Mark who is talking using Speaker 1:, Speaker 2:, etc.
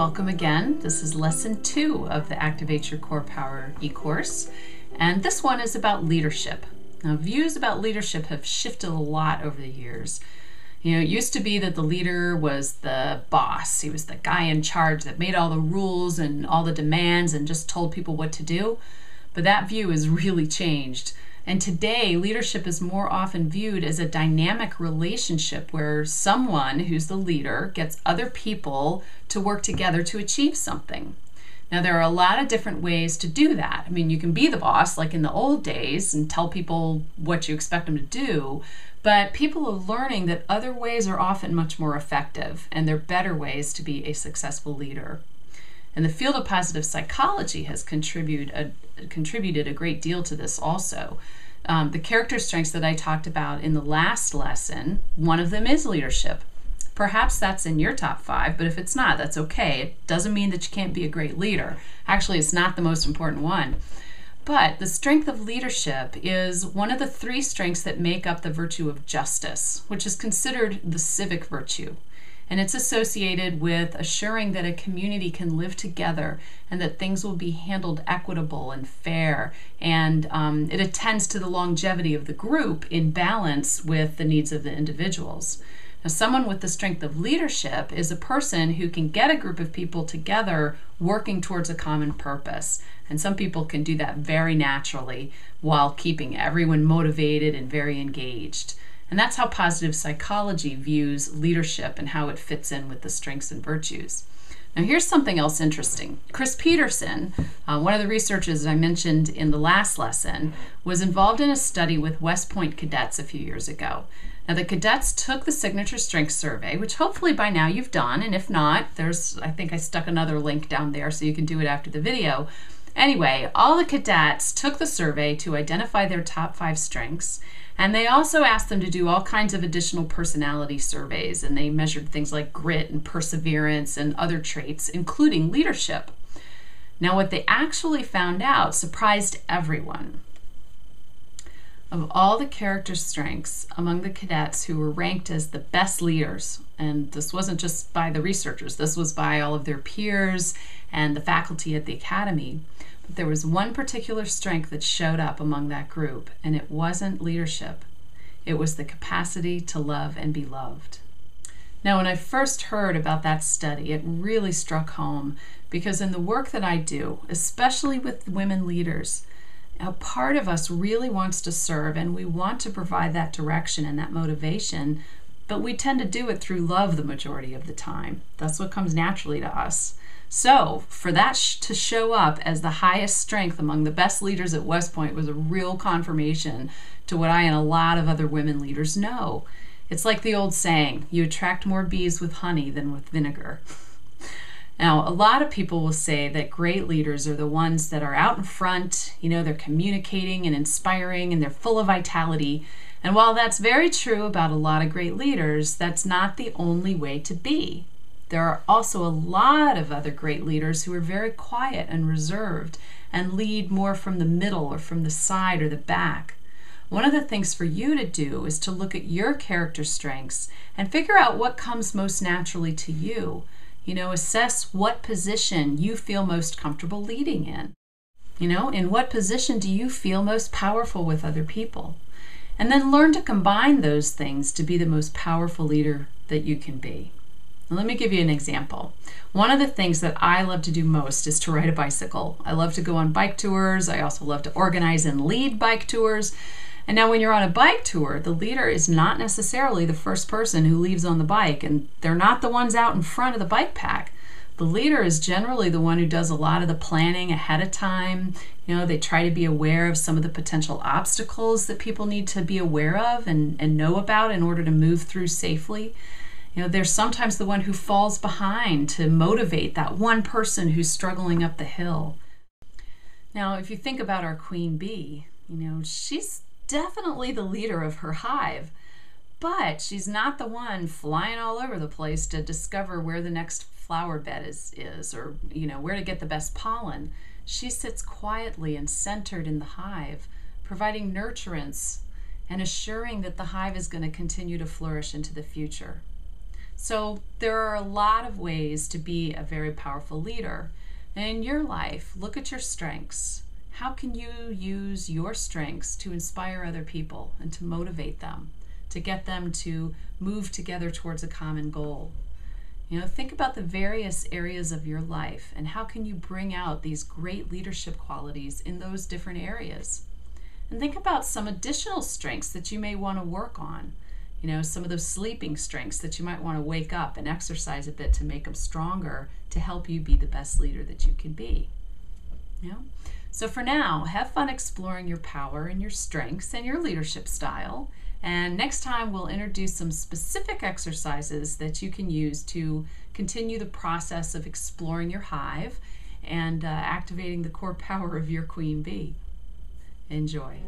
Speaker 1: welcome again. This is Lesson 2 of the Activate Your Core Power e-course, and this one is about leadership. Now, views about leadership have shifted a lot over the years. It used to be that the leader was the boss. He was the guy in charge that made all the rules and all the demands and just told people what to do. But that view has really changed. And today, leadership is more often viewed as a dynamic relationship where someone who's the leader gets other people to work together to achieve something. Now, there are a lot of different ways to do that. I mean, you can be the boss like in the old days and tell people what you expect them to do, but people are learning that other ways are often much more effective, and they're better ways to be a successful leader. And the field of positive psychology has contributed a great deal to this also. The character strengths that I talked about in the last lesson, one of them is leadership. Perhaps that's in your top 5, but if it's not, that's okay. It doesn't mean that you can't be a great leader. Actually, it's not the most important one. But the strength of leadership is one of the 3 strengths that make up the virtue of justice, which is considered the civic virtue. And it's associated with assuring that a community can live together and that things will be handled equitable and fair. And it attends to the longevity of the group in balance with the needs of the individuals. Now, someone with the strength of leadership is a person who can get a group of people together working towards a common purpose. And some people can do that very naturally while keeping everyone motivated and very engaged. And that's how positive psychology views leadership and how it fits in with the strengths and virtues. Now, here's something else interesting. Chris Peterson, one of the researchers I mentioned in the last lesson, was involved in a study with West Point cadets a few years ago. Now, the cadets took the signature strength survey, which hopefully by now you've done, and if not, I think I stuck another link down there so you can do it after the video. Anyway, all the cadets took the survey to identify their top 5 strengths, and they also asked them to do all kinds of additional personality surveys, and they measured things like grit and perseverance and other traits, including leadership. Now, what they actually found out surprised everyone. Of all the character strengths among the cadets who were ranked as the best leaders, and this wasn't just by the researchers, this was by all of their peers and the faculty at the academy, but there was one particular strength that showed up among that group, and it wasn't leadership. It was the capacity to love and be loved. Now, when I first heard about that study, it really struck home because in the work that I do, especially with women leaders, a part of us really wants to serve, and we want to provide that direction and that motivation, but we tend to do it through love the majority of the time. That's what comes naturally to us. So for that to show up as the highest strength among the best leaders at West Point was a real confirmation to what I and a lot of other women leaders know. It's like the old saying, you attract more bees with honey than with vinegar. Now, a lot of people will say that great leaders are the ones that are out in front, they're communicating and inspiring and they're full of vitality. And while that's very true about a lot of great leaders, that's not the only way to be. There are also a lot of other great leaders who are very quiet and reserved and lead more from the middle or from the side or the back. One of the things for you to do is to look at your character strengths and figure out what comes most naturally to you. Assess what position you feel most comfortable leading in. In what position do you feel most powerful with other people? And then learn to combine those things to be the most powerful leader that you can be. Now, let me give you an example. One of the things that I love to do most is to ride a bicycle. I love to go on bike tours. I also love to organize and lead bike tours. And now when you're on a bike tour, the leader is not necessarily the first person who leaves on the bike, and they're not the ones out in front of the bike pack. The leader is generally the one who does a lot of the planning ahead of time. They try to be aware of some of the potential obstacles that people need to be aware of and know about in order to move through safely. They're sometimes the one who falls behind to motivate that one person who's struggling up the hill. Now, if you think about our queen bee, she's definitely the leader of her hive, but she's not the one flying all over the place to discover where the next flower bed is or where to get the best pollen. She sits quietly and centered in the hive, providing nurturance and assuring that the hive is going to continue to flourish into the future. So there are a lot of ways to be a very powerful leader. In your life, look at your strengths. How can you use your strengths to inspire other people and to motivate them, to get them to move together towards a common goal? Think about the various areas of your life and how can you bring out these great leadership qualities in those different areas. And think about some additional strengths that you may want to work on. Some of those sleeping strengths that you might want to wake up and exercise a bit to make them stronger to help you be the best leader that you can be. So for now, have fun exploring your power and your strengths and your leadership style. And next time we'll introduce some specific exercises that you can use to continue the process of exploring your hive and activating the core power of your queen bee. Enjoy.